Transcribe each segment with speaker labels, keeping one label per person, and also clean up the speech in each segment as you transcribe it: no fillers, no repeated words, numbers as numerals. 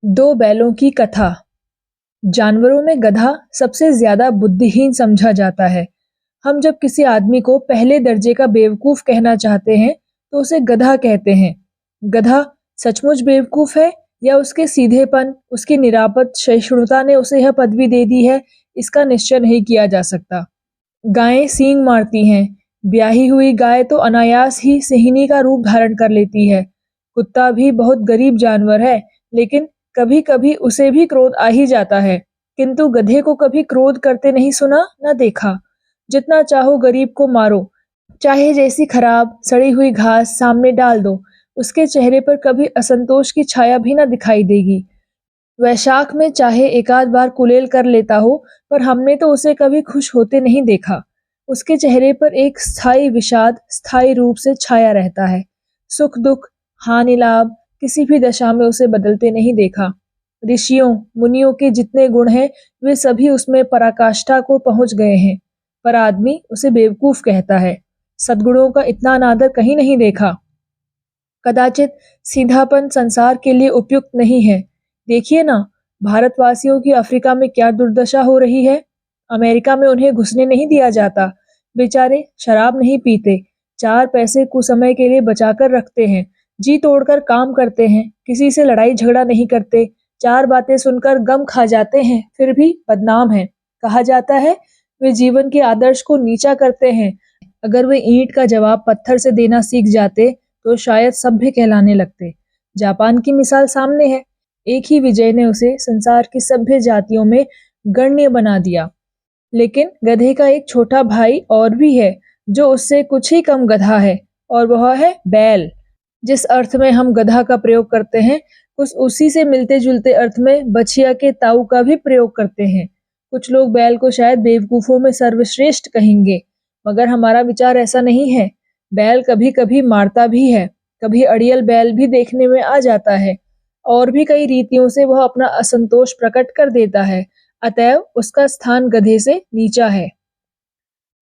Speaker 1: दो बैलों की कथा। जानवरों में गधा सबसे ज्यादा बुद्धिहीन समझा जाता है। हम जब किसी आदमी को पहले दर्जे का बेवकूफ कहना चाहते हैं तो उसे गधा कहते हैं। गधा सचमुच बेवकूफ है या उसके सीधेपन, उसकी निरापद सहिष्णुता ने उसे यह पदवी दे दी है, इसका निश्चय नहीं किया जा सकता। गायें सींग मारती हैं। ब्याही हुई गाय तो अनायास ही सिंहिनी का रूप धारण कर लेती है। कुत्ता भी बहुत गरीब जानवर है, लेकिन कभी कभी उसे भी क्रोध आ ही जाता है। किंतु गधे को कभी क्रोध करते नहीं सुना न देखा। जितना चाहो गरीब को मारो, चाहे जैसी खराब सड़ी हुई घास सामने डाल दो, उसके चेहरे पर कभी असंतोष की छाया भी न दिखाई देगी। वैशाख में चाहे एकाध बार कुलेल कर लेता हो, पर हमने तो उसे कभी खुश होते नहीं देखा। उसके चेहरे पर एक स्थायी विषाद स्थायी रूप से छाया रहता है। सुख दुख, हानि लाभ किसी भी दशा में उसे बदलते नहीं देखा। ऋषियों मुनियों के जितने गुण हैं, वे सभी उसमें पराकाष्ठा को पहुंच गए हैं, पर आदमी उसे बेवकूफ कहता है। सद्गुणों का इतना अनादर कहीं नहीं देखा। कदाचित सीधापन संसार के लिए उपयुक्त नहीं है। देखिए ना, भारतवासियों की अफ्रीका में क्या दुर्दशा हो रही है। अमेरिका में उन्हें घुसने नहीं दिया जाता। बेचारे शराब नहीं पीते, 4 पैसे कुछ समय के लिए बचाकर रखते हैं, जी तोड़कर काम करते हैं, किसी से लड़ाई झगड़ा नहीं करते, 4 बातें सुनकर गम खा जाते हैं, फिर भी बदनाम हैं। कहा जाता है वे जीवन के आदर्श को नीचा करते हैं। अगर वे ईंट का जवाब पत्थर से देना सीख जाते तो शायद सभ्य कहलाने लगते। जापान की मिसाल सामने है। एक ही विजय ने उसे संसार की सभ्य जातियों में गण्य बना दिया। लेकिन गधे का एक छोटा भाई और भी है, जो उससे कुछ ही कम गधा है, और वह है बैल। जिस अर्थ में हम गधा का प्रयोग करते हैं, कुछ उसी से मिलते जुलते अर्थ में बछिया के ताऊ का भी प्रयोग करते हैं। कुछ लोग बैल को शायद बेवकूफों में सर्वश्रेष्ठ कहेंगे, मगर हमारा विचार ऐसा नहीं है। बैल कभी कभी मारता भी है, कभी अड़ियल बैल भी देखने में आ जाता है, और भी कई रीतियों से वह अपना असंतोष प्रकट कर देता है। अतएव उसका स्थान गधे से नीचा है।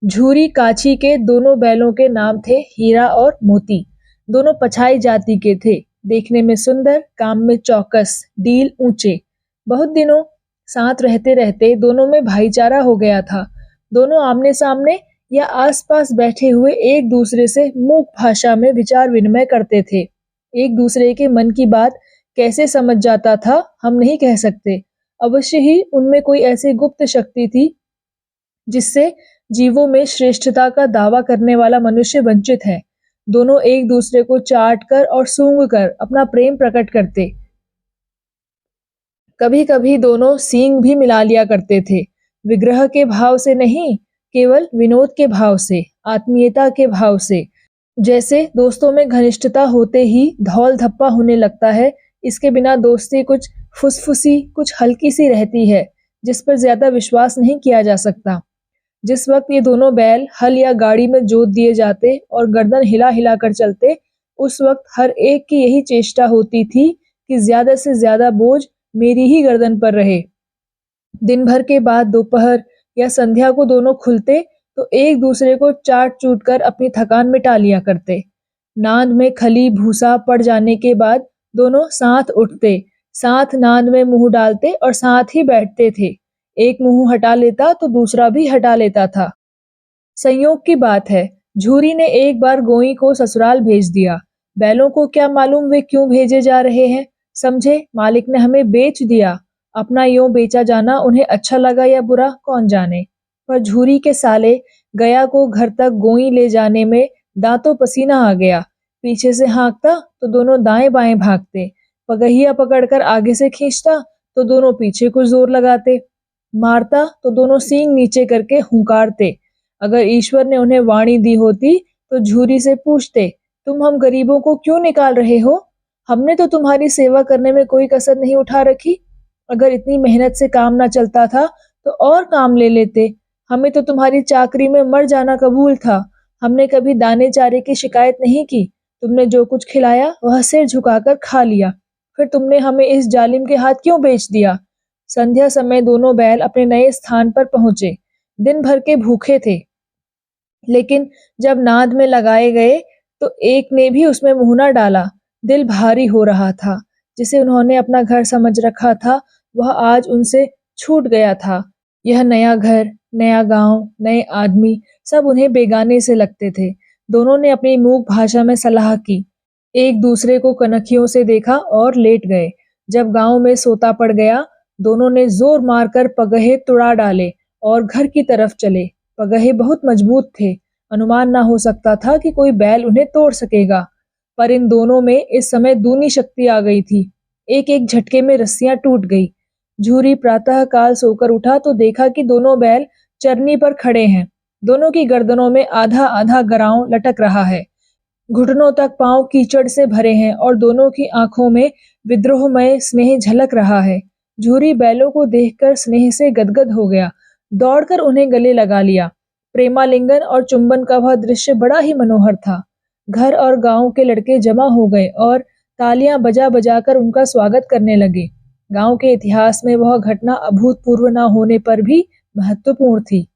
Speaker 1: झूरी काछी के दोनों बैलों के नाम थे हीरा और मोती। दोनों पछाई जाति के थे, देखने में सुंदर, काम में चौकस, डील ऊंचे। बहुत दिनों साथ रहते रहते दोनों में भाईचारा हो गया था। दोनों आमने सामने या आसपास बैठे हुए एक दूसरे से मूक भाषा में विचार विनिमय करते थे। एक दूसरे के मन की बात कैसे समझ जाता था हम नहीं कह सकते। अवश्य ही उनमें कोई ऐसी गुप्त शक्ति थी जिससे जीवों में श्रेष्ठता का दावा करने वाला मनुष्य वंचित है। दोनों एक दूसरे को चाट कर और सूंघ कर अपना प्रेम प्रकट करते। कभी कभी दोनों सींग भी मिला लिया करते थे, विग्रह के भाव से नहीं, केवल विनोद के भाव से, आत्मीयता के भाव से। जैसे दोस्तों में घनिष्ठता होते ही धौल धप्पा होने लगता है, इसके बिना दोस्ती कुछ फुसफुसी, कुछ हल्की सी रहती है, जिस पर ज्यादा विश्वास नहीं किया जा सकता। जिस वक्त ये दोनों बैल हल या गाड़ी में जोत दिए जाते और गर्दन हिला हिला कर चलते, उस वक्त हर एक की यही चेष्टा होती थी कि ज्यादा से ज्यादा बोझ मेरी ही गर्दन पर रहे। दिन भर के बाद दोपहर या संध्या को दोनों खुलते तो एक दूसरे को चाट चूट कर अपनी थकान मिटा लिया करते। नांद में खली भूसा पड़ जाने के बाद दोनों साथ उठते, साथ नांद में मुंह डालते और साथ ही बैठते थे। एक मुंह हटा लेता तो दूसरा भी हटा लेता था। संयोग की बात है, झूरी ने एक बार गोई को ससुराल भेज दिया। बैलों को क्या मालूम वे क्यों भेजे जा रहे हैं। समझे मालिक ने हमें बेच दिया। अपना यूं बेचा जाना उन्हें अच्छा लगा या बुरा, कौन जाने। पर झूरी के साले गया को घर तक गोई ले जाने में दांतों पसीना आ गया। पीछे से हाँकता तो दोनों दाएं बाएं भागते, पगहिया पकड़कर आगे से खींचता तो दोनों पीछे को जोर लगाते, मारता तो दोनों सींग नीचे करके हुंकारते। अगर ईश्वर ने उन्हें वाणी दी होती तो झूरी से पूछते, तुम हम गरीबों को क्यों निकाल रहे हो। हमने तो तुम्हारी सेवा करने में कोई कसर नहीं उठा रखी। अगर इतनी मेहनत से काम ना चलता था तो और काम ले लेते। हमें तो तुम्हारी चाकरी में मर जाना कबूल था। हमने कभी दाने चारे की शिकायत नहीं की। तुमने जो कुछ खिलाया वह सिर झुकाकर खा लिया। फिर तुमने हमें इस जालिम के हाथ क्यों बेच दिया। संध्या समय दोनों बैल अपने नए स्थान पर पहुंचे। दिन भर के भूखे थे, लेकिन जब नाद में लगाए गए तो एक ने भी उसमें मुंह न डाला। दिल भारी हो रहा था। जिसे उन्होंने अपना घर समझ रखा था, वह आज उनसे छूट गया था। यह नया घर, नया गांव, नए आदमी, सब उन्हें बेगाने से लगते थे। दोनों ने अपनी मूक भाषा में सलाह की, एक दूसरे को कनखियों से देखा और लेट गए। जब गांव में सोता पड़ गया, दोनों ने जोर मारकर पगहे तुड़ा डाले और घर की तरफ चले। पगहे बहुत मजबूत थे, अनुमान न हो सकता था कि कोई बैल उन्हें तोड़ सकेगा, पर इन दोनों में इस समय दूनी शक्ति आ गई थी। एक एक झटके में रस्सियां टूट गई। झूरी प्रातः काल सोकर उठा तो देखा कि दोनों बैल चरनी पर खड़े हैं। दोनों की गर्दनों में आधा आधा गराव लटक रहा है। घुटनों तक पांव कीचड़ से भरे हैं और दोनों की आंखों में विद्रोहमय स्नेह झलक रहा है। झूरी बैलों को देखकर स्नेह से गदगद हो गया, दौड़कर उन्हें गले लगा लिया। प्रेमालिंगन और चुंबन का वह दृश्य बड़ा ही मनोहर था। घर और गांव के लड़के जमा हो गए और तालियां बजा बजाकर उनका स्वागत करने लगे। गांव के इतिहास में वह घटना अभूतपूर्व न होने पर भी महत्वपूर्ण थी।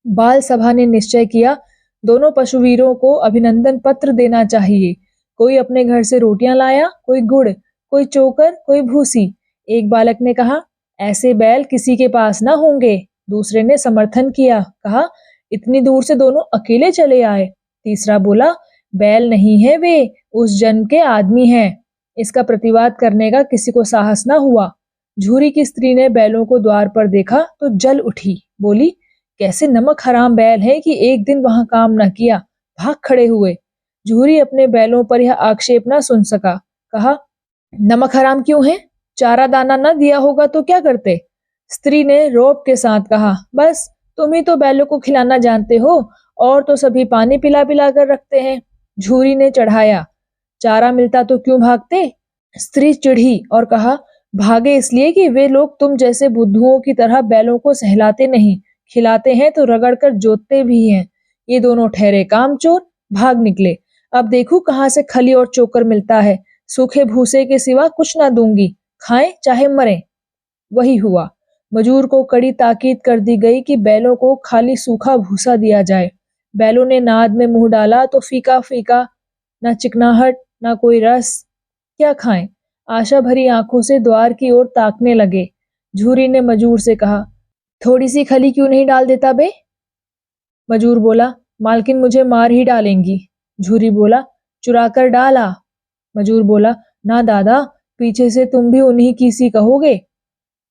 Speaker 1: बाल सभा ने निश्चय किया, दोनों पशुवीरों को अभिनंदन पत्र देना चाहिए। कोई अपने घर से रोटियां लाया, कोई गुड़, कोई चोकर, कोई भूसी। एक बालक ने कहा, ऐसे बैल किसी के पास ना होंगे। दूसरे ने समर्थन किया, कहा, इतनी दूर से दोनों अकेले चले आए। तीसरा बोला, बैल नहीं है वे, उस जन्म के आदमी हैं। इसका प्रतिवाद करने का किसी को साहस ना हुआ। झूरी की स्त्री ने बैलों को द्वार पर देखा तो जल उठी, बोली, कैसे नमक हराम बैल है कि एक दिन वहां काम न किया, भाग खड़े हुए। झूरी अपने बैलों पर यह आक्षेप न सुन सका, कहा, नमक हराम क्यों है? चारा दाना न दिया होगा तो क्या करते? स्त्री ने रौब के साथ कहा, बस तुम ही तो बैलों को खिलाना जानते हो, और तो सभी पानी पिला पिला कर रखते हैं। झूरी ने चढ़ाया, चारा मिलता तो क्यों भागते? स्त्री चिढ़ी और कहा, भागे इसलिए कि वे लोग तुम जैसे बुद्धुओं की तरह बैलों को सहलाते नहीं, खिलाते हैं तो रगड़ कर जोतते भी हैं। ये दोनों ठहरे कामचोर, भाग निकले। अब देखूं कहां से खली और चोकर मिलता है। सूखे भूसे के सिवा कुछ ना दूंगी, खाएं चाहे मरें। वही हुआ। मजूर को कड़ी ताकीद कर दी गई कि बैलों को खाली सूखा भूसा दिया जाए। बैलों ने नाद में मुंह डाला तो फीका फीका, न चिकनाहट न कोई रस। क्या खाएं? आशा भरी आंखों से द्वार की ओर ताकने लगे। झूरी ने मजूर से कहा, थोड़ी सी खली क्यों नहीं डाल देता बे? मजूर बोला, मालकिन मुझे मार ही डालेंगी। झूरी बोला, चुरा कर डाला। मजूर बोला, ना दादा, पीछे से तुम भी उन्हीं की सी कहोगे।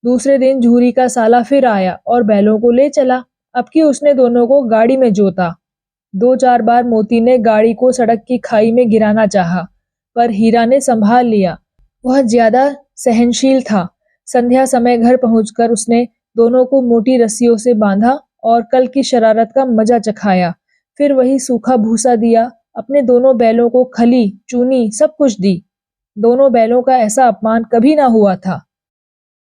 Speaker 1: दूसरे दिन झूरी का साला फिर आया और बैलों को ले चला। अब की उसने दोनों को गाड़ी में जोता। 2-4 बार मोती ने गाड़ी को सड़क की खाई में गिराना चाहा, पर हीरा ने संभाल लिया। वह ज्यादा सहनशील था। संध्या समय घर पहुंचकर उसने दोनों को मोटी रस्सियों से बांधा और कल की शरारत का मजा चखाया। फिर वही सूखा भूसा दिया। अपने दोनों बैलों को खली, चूनी सब कुछ दी। दोनों बैलों का ऐसा अपमान कभी ना हुआ था।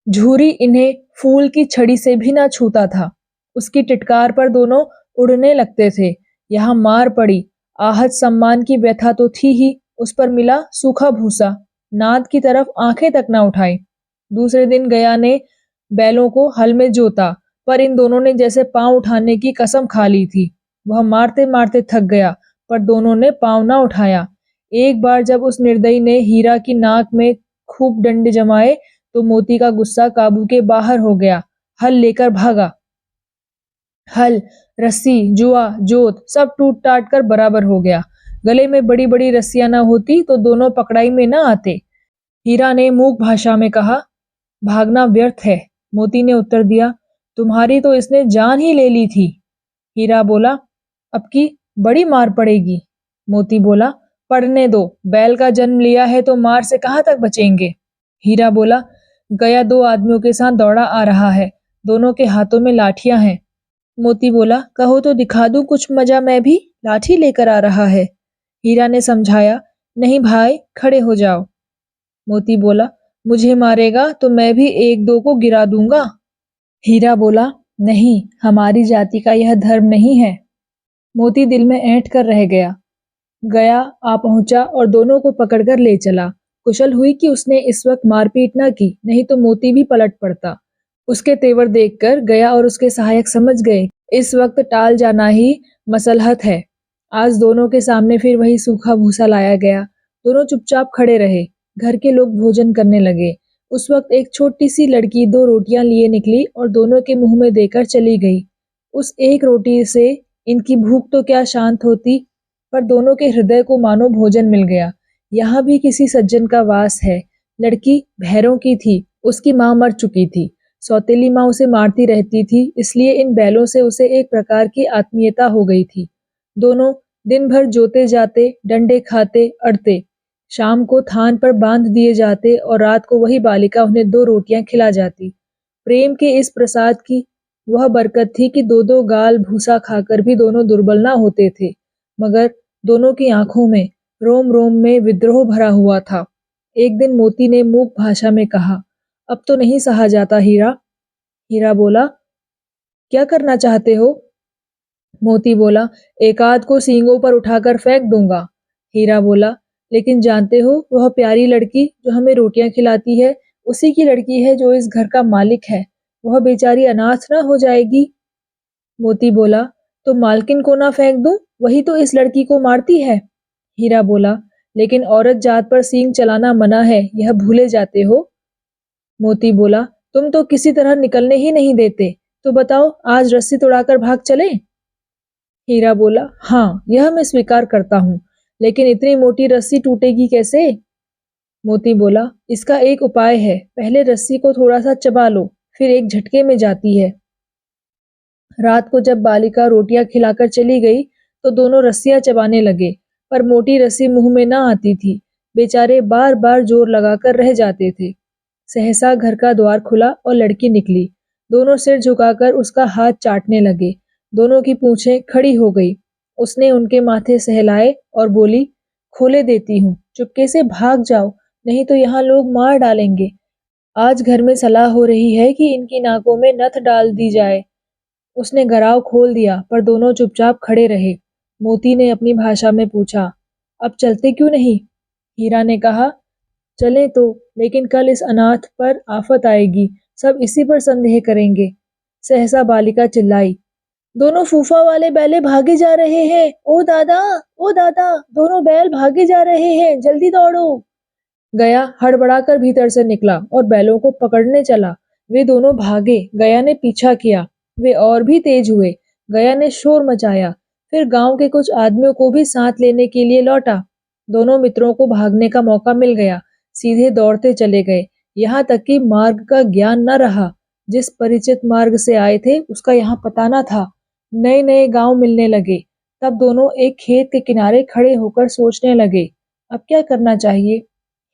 Speaker 1: झूरी इन्हें फूल की छड़ी से भी ना छूता था। उसकी टिटकार पर दोनों उड़ने लगते थे। यहाँ मार पड़ी, आहत सम्मान की व्यथा तो थी ही, उस पर मिला सूखा भूसा। नाद की तरफ आंखें तक न उठाई। दूसरे दिन गया ने बैलों को हल में जोता, पर इन दोनों ने जैसे पांव उठाने की कसम खा ली थी। वह मारते मारते थक गया, पर दोनों ने पांव न उठाया। एक बार जब उस निर्दयी ने हीरा की नाक में खूब डंडे जमाए तो मोती का गुस्सा काबू के बाहर हो गया। हल लेकर भागा। हल, रस्सी, जुआ, जोत सब टूट टाट कर बराबर हो गया। गले में बड़ी बड़ी रस्सियां न होती तो दोनों पकड़ाई में न आते। हीरा ने मूक भाषा में कहा, भागना व्यर्थ है। मोती ने उत्तर दिया, तुम्हारी तो इसने जान ही ले ली थी। हीरा बोला, अब की बड़ी मार पड़ेगी। मोती बोला, पड़ने दो, बैल का जन्म लिया है तो मार से कहां तक बचेंगे। हीरा बोला, गया 2 आदमियों के साथ दौड़ा आ रहा है, दोनों के हाथों में लाठियां हैं। मोती बोला, कहो तो दिखा दूं कुछ मजा, मैं भी लाठी लेकर आ रहा है। हीरा ने समझाया, नहीं भाई, खड़े हो जाओ। मोती बोला, मुझे मारेगा तो मैं भी 1-2 को गिरा दूंगा। हीरा बोला, नहीं, हमारी जाति का यह धर्म नहीं है। मोती दिल में ऐंठ कर रह गया। गया आ पहुंचा और दोनों को पकड़कर ले चला। कुशल हुई कि उसने इस वक्त मारपीट न की, नहीं तो मोती भी पलट पड़ता। उसके तेवर देखकर गया और उसके सहायक समझ गए, इस वक्त टाल जाना ही मसलहत है। आज दोनों के सामने फिर वही सूखा भूसा लाया गया। दोनों चुपचाप खड़े रहे। घर के लोग भोजन करने लगे। उस वक्त एक छोटी सी लड़की 2 रोटियां लिए निकली और दोनों के मुंह में देकर चली गई। उस एक रोटी से इनकी भूख तो क्या शांत होती, पर दोनों के हृदय को मानो भोजन मिल गया। यहाँ भी किसी सज्जन का वास है। लड़की भैरों की थी, उसकी माँ मर चुकी थी। सौतेली माँ उसे मारती रहती थी, इसलिए इन बैलों से उसे एक प्रकार की आत्मीयता हो गई थी। दोनों दिन भर जोते जाते, डंडे खाते, अड़ते। शाम को थान पर बांध दिए जाते और रात को वही बालिका उन्हें 2 रोटियां खिला जाती। प्रेम के इस प्रसाद की वह बरकत थी कि 2-2 गाल भूसा खाकर भी दोनों दुर्बल ना होते थे, मगर दोनों की आंखों में, रोम रोम में विद्रोह भरा हुआ था। एक दिन मोती ने मूक भाषा में कहा, अब तो नहीं सहा जाता हीरा। हीरा बोला, क्या करना चाहते हो? मोती बोला, एक आध को सींगों पर उठाकर फेंक दूंगा। हीरा बोला, लेकिन जानते हो वह प्यारी लड़की जो हमें रोटियां खिलाती है, उसी की लड़की है जो इस घर का मालिक है। वह बेचारी अनाथ ना हो जाएगी। मोती बोला, तो मालकिन को ना फेंक दूं? वही तो इस लड़की को मारती है। हीरा बोला, लेकिन औरत जात पर सींग चलाना मना है, यह भूले जाते हो। मोती बोला, तुम तो किसी तरह निकलने ही नहीं देते, तो बताओ आज रस्सी तोड़ाकर भाग चले? हीरा बोला, हाँ यह मैं स्वीकार करता हूँ, लेकिन इतनी मोटी रस्सी टूटेगी कैसे? मोती बोला, इसका एक उपाय है, पहले रस्सी को थोड़ा सा चबा लो, फिर एक झटके में जाती है। रात को जब बालिका रोटियां खिलाकर चली गई तो दोनों रस्सियां चबाने लगे, पर मोटी रस्सी मुंह में ना आती थी। बेचारे बार बार जोर लगाकर रह जाते थे। सहसा घर का द्वार खुला और लड़की निकली। दोनों सिर झुकाकर उसका हाथ चाटने लगे। दोनों की पूंछें खड़ी हो गई। उसने उनके माथे सहलाए और बोली, खोले देती हूँ, चुपके से भाग जाओ, नहीं तो यहाँ लोग मार डालेंगे। आज घर में सलाह हो रही है कि इनकी नाकों में नथ डाल दी जाए। उसने गराव खोल दिया, पर दोनों चुपचाप खड़े रहे। मोती ने अपनी भाषा में पूछा, अब चलते क्यों नहीं? हीरा ने कहा, चले तो, लेकिन कल इस अनाथ पर आफत आएगी, सब इसी पर संदेह करेंगे। सहसा बालिका चिल्लाई, दोनों फूफा वाले बैले भागे जा रहे हैं। ओ दादा, ओ दादा, दोनों बैल भागे जा रहे हैं, जल्दी दौड़ो। गया हड़बड़ाकर भीतर से निकला और बैलों को पकड़ने चला। वे दोनों भागे, गया ने पीछा किया। वे और भी तेज हुए। गया ने शोर मचाया, फिर गांव के कुछ आदमियों को भी साथ लेने के लिए लौटा। दोनों मित्रों को भागने का मौका मिल गया, सीधे दौड़ते चले गए, यहाँ तक कि मार्ग का ज्ञान न रहा। जिस परिचित मार्ग से आए थे उसका यहाँ पता न था। नए नए गांव मिलने लगे। तब दोनों एक खेत के किनारे खड़े होकर सोचने लगे, अब क्या करना चाहिए?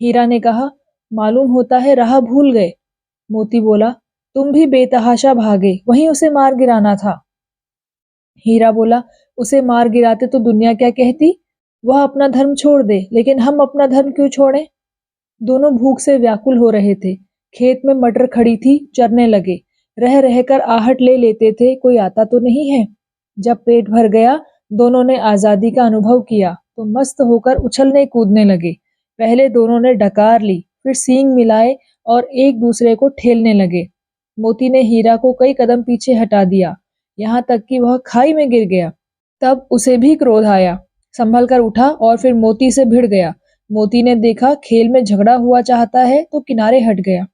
Speaker 1: हीरा ने कहा, मालूम होता है राह भूल गए। मोती बोला, तुम भी बेतहाशा भागे, वहीं उसे मार गिराना था। हीरा बोला, उसे मार गिराते तो दुनिया क्या कहती? वह अपना धर्म छोड़ दे, लेकिन हम अपना धर्म क्यों छोड़ें? दोनों भूख से व्याकुल हो रहे थे। खेत में मटर खड़ी थी, चरने लगे। रह रहकर आहट ले लेते थे, कोई आता तो नहीं है। जब पेट भर गया, दोनों ने आजादी का अनुभव किया तो मस्त होकर उछलने कूदने लगे। पहले दोनों ने डकार ली, फिर सींग मिलाए और एक दूसरे को ठेलने लगे। मोती ने हीरा को कई कदम पीछे हटा दिया, यहाँ तक कि वह खाई में गिर गया। तब उसे भी क्रोध आया, संभल कर उठा और फिर मोती से भिड़ गया। मोती ने देखा खेल में झगड़ा हुआ चाहता है तो किनारे हट गया।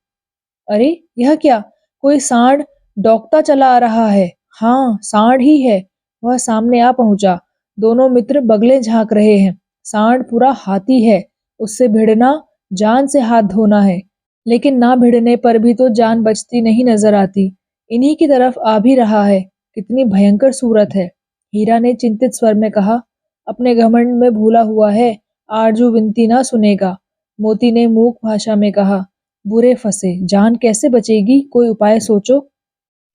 Speaker 1: अरे यह क्या? कोई सांड डौकता चला आ रहा है। हाँ, सांड ही है। वह सामने आ पहुंचा। दोनों मित्र बगले झांक रहे हैं। सांड पूरा हाथी है, उससे भिड़ना जान से हाथ धोना है। लेकिन ना भिड़ने पर भी तो जान बचती नहीं नजर आती। इन्हीं की तरफ आ भी रहा है। कितनी भयंकर सूरत है। हीरा ने चिंतित स्वर में कहा, अपने घमंड में भूला हुआ है, आरजू विनती ना सुनेगा। मोती ने मूक भाषा में कहा, बुरे फंसे, जान कैसे बचेगी, कोई उपाय सोचो।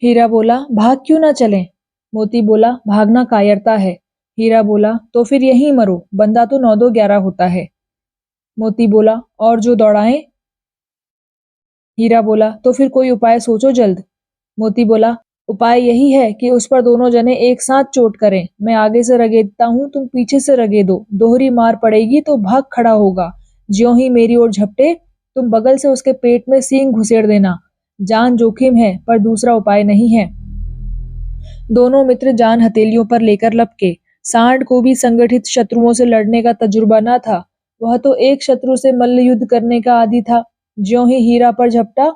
Speaker 1: हीरा बोला, भाग क्यों ना चलें? मोती बोला, भागना कायरता है। हीरा बोला, तो फिर यहीं मरो, बंदा तो 9-2-11 होता है। मोती बोला, और जो दौड़ाएं? हीरा बोला, तो फिर कोई उपाय सोचो जल्द। मोती बोला, उपाय यही है कि उस पर दोनों जने एक साथ चोट करें। मैं आगे से रगेदता हूं, तुम पीछे से रगेदो। दोहरी मार पड़ेगी तो भाग खड़ा होगा। ज्यों ही मेरी ओर झपटे, तुम बगल से उसके पेट में सींग घुसेड़ देना। जान जोखिम है, पर दूसरा उपाय नहीं है। दोनों मित्र जान हथेलियों पर लेकर लपके। सांड को भी संगठित शत्रुओं से लड़ने का तजुर्बा न था। वह तो एक शत्रु से मल्ल युद्ध करने का आदी था। ज्यों ही हीरा पर झपटा,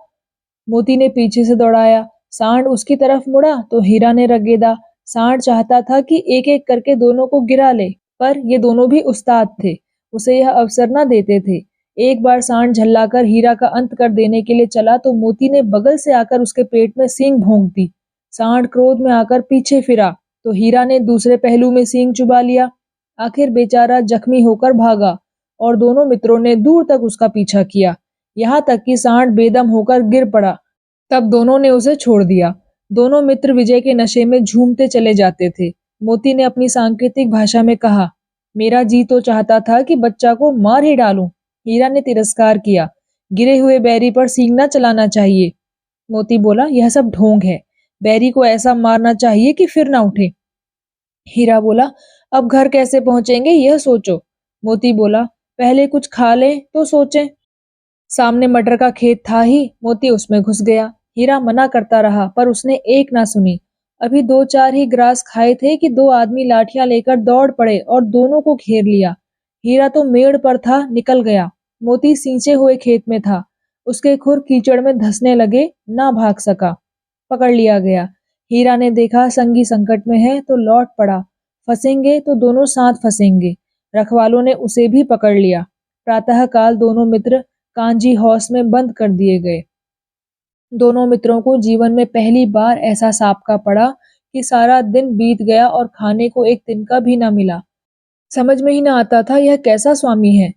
Speaker 1: मोती ने पीछे से दौड़ाया। सांड उसकी तरफ मुड़ा तो हीरा ने रगेदा। सांड चाहता था कि एक-एक करके दोनों को गिरा ले, पर ये दोनों भी उस्ताद थे, उसे यह अवसर न देते थे। एक बार सांड झल्लाकर हीरा का अंत कर देने के लिए चला तो मोती ने बगल से आकर उसके पेट में सींग भोंक दी। सांड क्रोध में आकर पीछे फिरा तो हीरा ने दूसरे पहलू में सींग चुबा लिया। आखिर बेचारा जख्मी होकर भागा और दोनों मित्रों ने दूर तक उसका पीछा किया, यहाँ तक कि सांड बेदम होकर गिर पड़ा। तब दोनों ने उसे छोड़ दिया। दोनों मित्र विजय के नशे में झूमते चले जाते थे। मोती ने अपनी सांकेतिक भाषा में कहा, मेरा जी तो चाहता था कि बच्चा को मार ही डालूं। हीरा ने तिरस्कार किया, गिरे हुए बैरी पर सींग न चलाना चाहिए। मोती बोला, यह सब ढोंग है, बैरी को ऐसा मारना चाहिए कि फिर ना उठे। हीरा बोला, अब घर कैसे पहुंचेंगे यह सोचो। मोती बोला, पहले कुछ खा लें तो सोचें। सामने मटर का खेत था ही, मोती उसमें घुस गया। हीरा मना करता रहा पर उसने एक ना सुनी। अभी 2-4 ही ग्रास खाए थे कि 2 आदमी लाठियां लेकर दौड़ पड़े और दोनों को घेर लिया। हीरा तो मेड़ पर था, निकल गया। मोती सींचे हुए खेत में था। उसके खुर कीचड़ में धंसने लगे, ना भाग सका। पकड़ लिया गया। हीरा ने देखा संगी संकट में है तो लौट पड़ा। फंसेंगे तो दोनों साथ फंसेंगे। रखवालों ने उसे भी पकड़ लिया। प्रातःकाल दोनों मित्र कांजी हौस में बंद कर दिए गए। दोनों मित्रों को जीवन में पहली बार ऐसा सांप का पड़ा कि सारा दिन बीत गया और खाने को एक तिनका भी न मिला। समझ में ही ना आता था यह कैसा स्वामी है।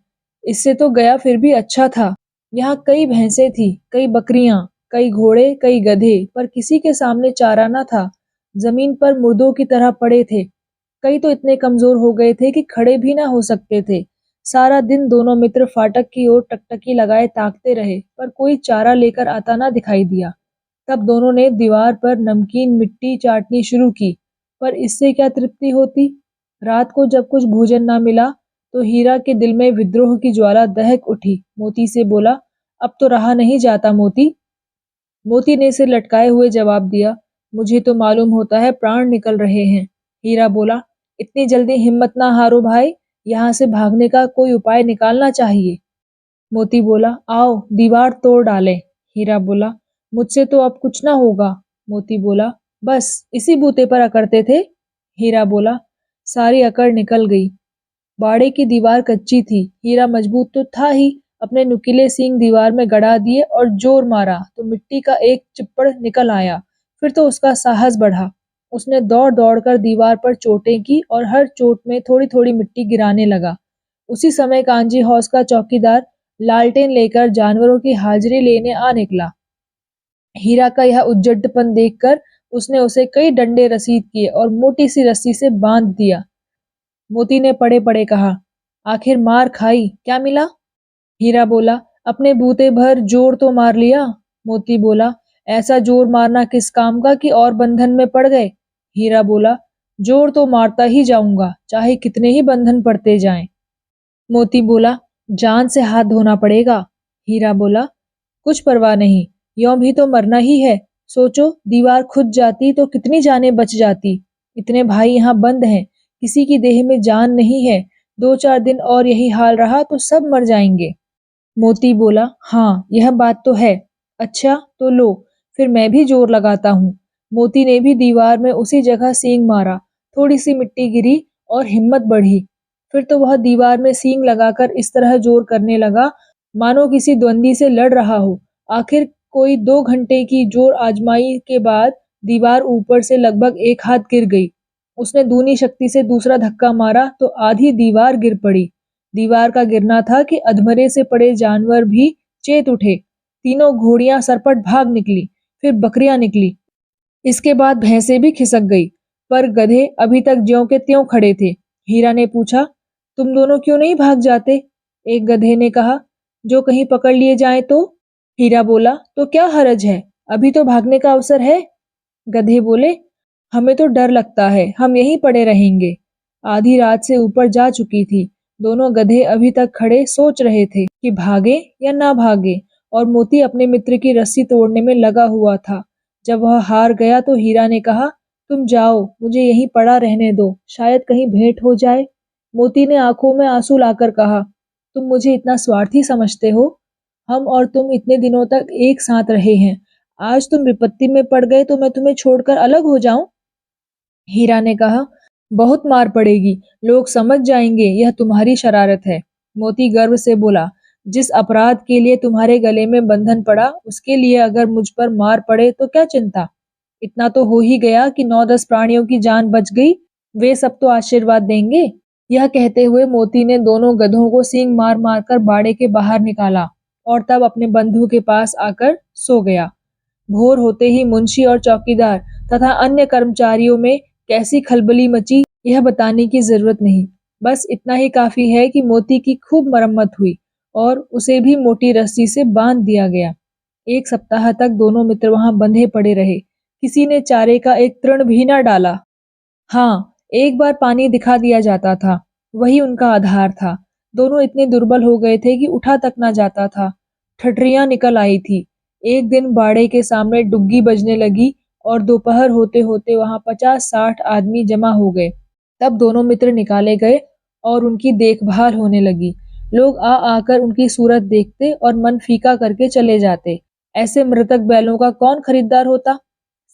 Speaker 1: इससे तो गया फिर भी अच्छा था। यहाँ कई भैंसें थी, कई बकरियां, कई घोड़े, कई गधे, पर किसी के सामने चारा न था। जमीन पर मुर्दों की तरह पड़े थे। कई तो इतने कमजोर हो गए थे कि खड़े भी ना हो सकते थे। सारा दिन दोनों मित्र फाटक की ओर टकटकी लगाए ताकते रहे, पर कोई चारा लेकर आता ना दिखाई दिया। तब दोनों ने दीवार पर नमकीन मिट्टी चाटनी शुरू की, पर इससे क्या तृप्ति होती। रात को जब कुछ भोजन ना मिला तो हीरा के दिल में विद्रोह की ज्वाला दहक उठी। मोती से बोला, अब तो रहा नहीं जाता मोती। मोती ने सिर लटकाए हुए जवाब दिया, मुझे तो मालूम होता है प्राण निकल रहे हैं। हीरा बोला, इतनी जल्दी हिम्मत ना हारो भाई, यहाँ से भागने का कोई उपाय निकालना चाहिए। मोती बोला, आओ दीवार तोड़ डालें। हीरा बोला, मुझसे तो अब कुछ ना होगा। मोती बोला, बस इसी बूते पर अकड़ते थे। हीरा बोला, सारी अकड़ निकल गई। बाड़े की दीवार कच्ची थी। हीरा मजबूत तो था ही, अपने नुकीले सींग दीवार में गड़ा दिए और जोर मारा तो मिट्टी का एक चिप्पड़ निकल आया। फिर तो उसका साहस बढ़ा। उसने दौड़ दौड़ कर दीवार पर चोटें की और हर चोट में थोड़ी थोड़ी मिट्टी गिराने लगा। उसी समय कांजी हौस का चौकीदार लालटेन लेकर जानवरों की हाजिरी लेने आ निकला। हीरा का यह उद्दंडपन देखकर उसने उसे कई डंडे रसीद किए और मोटी सी रस्सी से बांध दिया। मोती ने पड़े पड़े कहा, आखिर मार खाई, क्या मिला? हीरा बोला, अपने बूते भर जोर तो मार लिया। मोती बोला, ऐसा जोर मारना किस काम का कि और बंधन में पड़ गए। हीरा बोला, जोर तो मारता ही जाऊंगा, चाहे कितने ही बंधन पड़ते जाएं। मोती बोला, जान से हाथ धोना पड़ेगा। हीरा बोला, कुछ परवाह नहीं, यों भी तो मरना ही है। सोचो, दीवार खुद जाती तो कितनी जानें बच जाती। इतने भाई यहाँ बंद हैं, किसी की देह में जान नहीं है। 2-4 दिन और यही हाल रहा तो सब मर जाएंगे। मोती बोला, हाँ यह बात तो है। अच्छा तो लो, फिर मैं भी जोर लगाता हूँ। मोती ने भी दीवार में उसी जगह सींग मारा। थोड़ी सी मिट्टी गिरी और हिम्मत बढ़ी। फिर तो वह दीवार में सींग लगाकर इस तरह जोर करने लगा मानो किसी द्वंद्वी से लड़ रहा हो। आखिर कोई 2 घंटे की जोर आजमाई के बाद दीवार ऊपर से लगभग 1 हाथ गिर गई। उसने दूनी शक्ति से दूसरा धक्का मारा तो आधी दीवार गिर पड़ी। दीवार का गिरना था कि अधमरे से पड़े जानवर भी चेत उठे। तीनों घोड़ियां सरपट भाग निकली, फिर बकरियां निकली। इसके बाद भैंसें भी खिसक गई, पर गधे अभी तक ज्यों के त्यों खड़े थे। हीरा ने पूछा, तुम दोनों क्यों नहीं भाग जाते? एक गधे ने कहा, जो कहीं पकड़ लिए जाएं तो? हीरा बोला, तो क्या हरज है, अभी तो भागने का अवसर है। गधे बोले, हमें तो डर लगता है, हम यहीं पड़े रहेंगे। आधी रात से ऊपर जा चुकी थी। दोनों गधे अभी तक खड़े सोच रहे थे कि भागे या ना भागे, और मोती अपने मित्र की रस्सी तोड़ने में लगा हुआ था। जब वह हार गया तो हीरा ने कहा, तुम जाओ, मुझे यहीं पड़ा रहने दो, शायद कहीं भेंट हो जाए। मोती ने आंखों में आंसू लाकर कहा, तुम मुझे इतना स्वार्थी समझते हो? हम और तुम इतने दिनों तक एक साथ रहे हैं। आज तुम विपत्ति में पड़ गए तो मैं तुम्हें छोड़कर अलग हो जाऊं? हीरा ने कहा, बहुत मार पड़ेगी, लोग समझ जाएंगे यह तुम्हारी शरारत है। मोती गर्व से बोला, जिस अपराध के लिए तुम्हारे गले में बंधन पड़ा, उसके लिए अगर मुझ पर मार पड़े तो क्या चिंता। इतना तो हो ही गया कि 9-10 प्राणियों की जान बच गई, वे सब तो आशीर्वाद देंगे। यह कहते हुए मोती ने दोनों गधों को सींग मार मार कर बाड़े के बाहर निकाला और तब अपने बंधु के पास आकर सो गया। भोर होते ही मुंशी और चौकीदार तथा अन्य कर्मचारियों में कैसी खलबली मची, यह बताने की जरूरत नहीं। बस इतना ही काफी है कि मोती की खूब मरम्मत हुई और उसे भी मोटी रस्सी से बांध दिया गया। एक सप्ताह तक दोनों मित्र वहां बंधे पड़े रहे। किसी ने चारे का एक तृण भी न डाला। हाँ, एक बार पानी दिखा दिया जाता था, वही उनका आधार था। दोनों इतने दुर्बल हो गए थे कि उठा तक ना जाता था। ठठरियां निकल आई थी। एक दिन बाड़े के सामने डुग्गी बजने लगी और दोपहर होते होते वहां 50-60 आदमी जमा हो गए। तब दोनों मित्र निकाले गए और उनकी देखभाल होने लगी। लोग आ आकर उनकी सूरत देखते और मन फीका करके चले जाते। ऐसे मृतक बैलों का कौन खरीदार होता?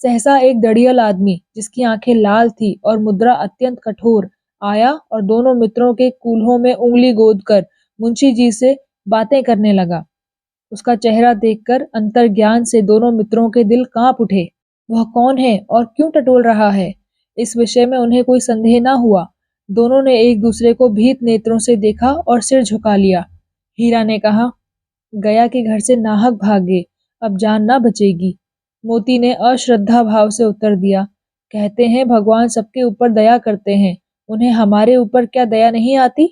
Speaker 1: सहसा एक दड़ियल आदमी, जिसकी आंखें लाल थी और मुद्रा अत्यंत कठोर, आया और दोनों मित्रों के कूल्हों में उंगली गोदकर मुंशी जी से बातें करने लगा। उसका चेहरा देखकर अंतर्ज्ञान से दोनों मित्रों के दिल कांप उठे। वह कौन है और क्यों टटोल रहा है, इस विषय में उन्हें कोई संदेह न हुआ। दोनों ने एक दूसरे को भीत नेत्रों से देखा और सिर झुका लिया। हीरा ने कहा, गया के घर से नाहक भागे, अब जान ना बचेगी। मोती ने अश्रद्धा भाव से उत्तर दिया, कहते हैं भगवान सबके ऊपर दया करते हैं, उन्हें हमारे ऊपर क्या दया नहीं आती?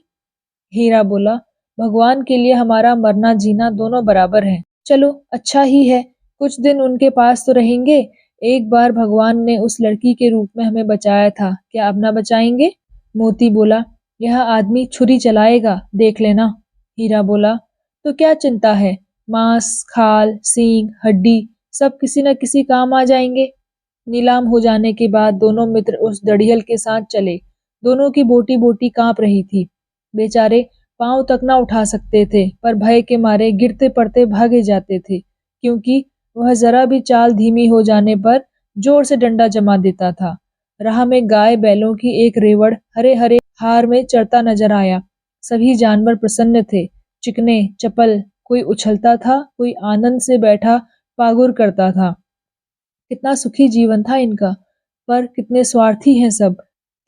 Speaker 1: हीरा बोला, भगवान के लिए हमारा मरना जीना दोनों बराबर है। चलो अच्छा ही है, कुछ दिन उनके पास तो रहेंगे। एक बार भगवान ने उस लड़की के रूप में हमें बचाया था, क्या अब ना बचाएंगे? मोती बोला, यह आदमी छुरी चलाएगा, देख लेना। हीरा बोला, तो क्या चिंता है, मांस खाल सींग हड्डी सब किसी न किसी काम आ जाएंगे। नीलाम हो जाने के बाद दोनों मित्र उस दड़ियल के साथ चले। दोनों की बोटी बोटी कांप रही थी। बेचारे पांव तक ना उठा सकते थे, पर भय के मारे गिरते पड़ते भागे जाते थे, क्योंकि वह जरा भी चाल धीमी हो जाने पर जोर से डंडा जमा देता था। राह में गाय बैलों की एक रेवड़ हरे हरे हार में चरता नजर आया। सभी जानवर प्रसन्न थे, चिकने चपल, कोई उछलता था, कोई आनंद से बैठा पागुर करता था। कितना सुखी जीवन था इनका, पर कितने स्वार्थी हैं सब।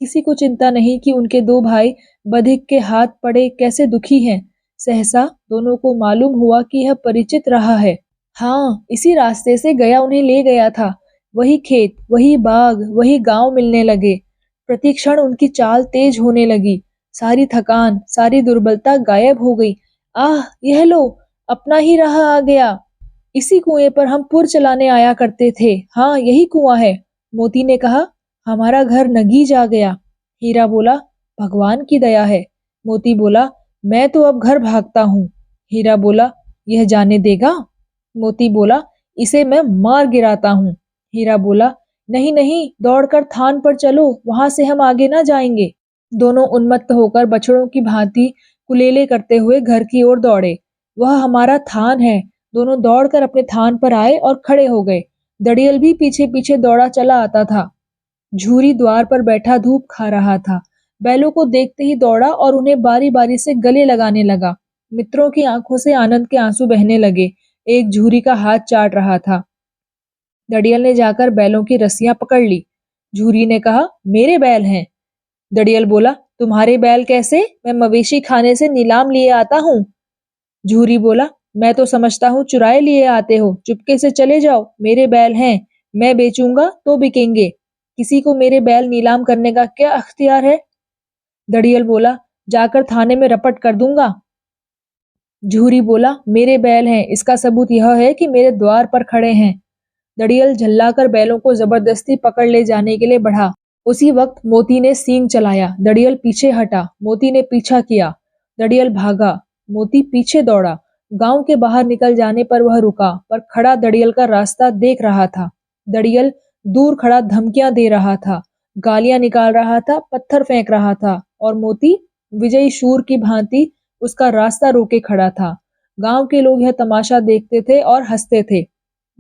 Speaker 1: किसी को चिंता नहीं कि उनके दो भाई बधिक के हाथ पड़े कैसे दुखी हैं। सहसा दोनों को मालूम हुआ कि यह परिचित रहा है। हाँ, इसी रास्ते से गया उन्हें ले गया था। वही खेत, वही बाग, वही गांव मिलने लगे। प्रतिक्षण उनकी चाल तेज होने लगी। सारी थकान, सारी दुर्बलता गायब हो गई। आह, यह लो, अपना ही राह आ गया। इसी कुएं पर हम पुर चलाने आया करते थे। हाँ, यही कुआं है। मोती ने कहा, हमारा घर नगीच आ गया। हीरा बोला, भगवान की दया है। मोती बोला, मैं तो अब घर भागता हूँ। हीरा बोला, यह जाने देगा? मोती बोला, इसे मैं मार गिराता हूँ। हीरा बोला, नहीं नहीं, दौड़कर थान पर चलो, वहां से हम आगे ना जाएंगे। दोनों उन्मत्त होकर बछड़ों की भांति कुलेले करते हुए घर की ओर दौड़े। वह हमारा थान है। दोनों दौड़कर अपने थान पर आए और खड़े हो गए। दड़ियल भी पीछे पीछे दौड़ा चला आता था। झूरी द्वार पर बैठा धूप खा रहा था। बैलों को देखते ही दौड़ा और उन्हें बारी बारी से गले लगाने लगा। मित्रों की आंखों से आनंद के आंसू बहने लगे। एक झूरी का हाथ चाट रहा था। दड़ियल ने जाकर बैलों की रस्सियां पकड़ ली। झूरी ने कहा, मेरे बैल हैं। दड़ियल बोला, तुम्हारे बैल कैसे? मैं मवेशी खाने से नीलाम लिए आता हूँ। झूरी बोला, मैं तो समझता हूँ चुराए लिए आते हो, चुपके से चले जाओ, मेरे बैल हैं, मैं बेचूंगा तो बिकेंगे। किसी को मेरे बैल नीलाम करने का क्या अख्तियार है? दड़ियल बोला, जाकर थाने में रपट कर दूंगा। झूरी बोला, मेरे बैल हैं, इसका सबूत यह है कि मेरे द्वार पर खड़े हैं। दड़ियल झल्लाकर बैलों को जबरदस्ती पकड़ ले जाने के लिए बढ़ा। उसी वक्त मोती ने सींग चलाया। दड़ियल पीछे हटा। मोती ने पीछा किया। दड़ियल भागा। मोती पीछे दौड़ा। गांव के बाहर निकल जाने पर वह रुका, पर खड़ा दड़ियल का रास्ता देख रहा था। दड़ियल दूर खड़ा धमकियां दे रहा था, गालियां निकाल रहा था, पत्थर फेंक रहा था, और मोती विजयी शूर की भांति उसका रास्ता रोके खड़ा था। गांव के लोग यह तमाशा देखते थे और हंसते थे।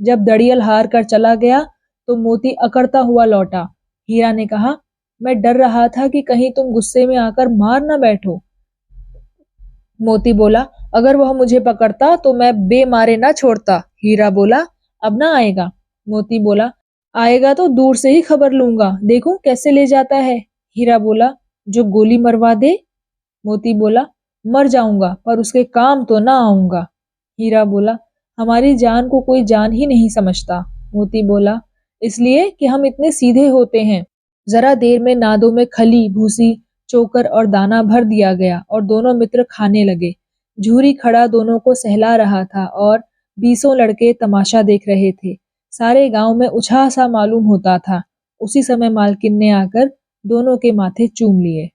Speaker 1: जब दड़ियल हार कर चला गया तो मोती अकड़ता हुआ लौटा। हीरा ने कहा, मैं डर रहा था कि कहीं तुम गुस्से में आकर मार न बैठो। मोती बोला, अगर वह मुझे पकड़ता तो मैं बेमारे न छोड़ता। हीरा बोला, अब ना आएगा। मोती बोला, आएगा तो दूर से ही खबर लूंगा, देखूं कैसे ले जाता है। हीरा बोला, जो गोली मरवा दे। मोती बोला, मर जाऊंगा पर उसके काम तो ना आऊंगा। हीरा बोला, हमारी जान को कोई जान ही नहीं समझता। मोती बोला, इसलिए कि हम इतने सीधे होते हैं। जरा देर में नादों में खली, भूसी, चोकर और दाना भर दिया गया और दोनों मित्र खाने लगे। झूरी खड़ा दोनों को सहला रहा था और 20 लड़के तमाशा देख रहे थे। सारे गांव में उछाह सा मालूम होता था। उसी समय मालकिन ने आकर दोनों के माथे चूम लिए।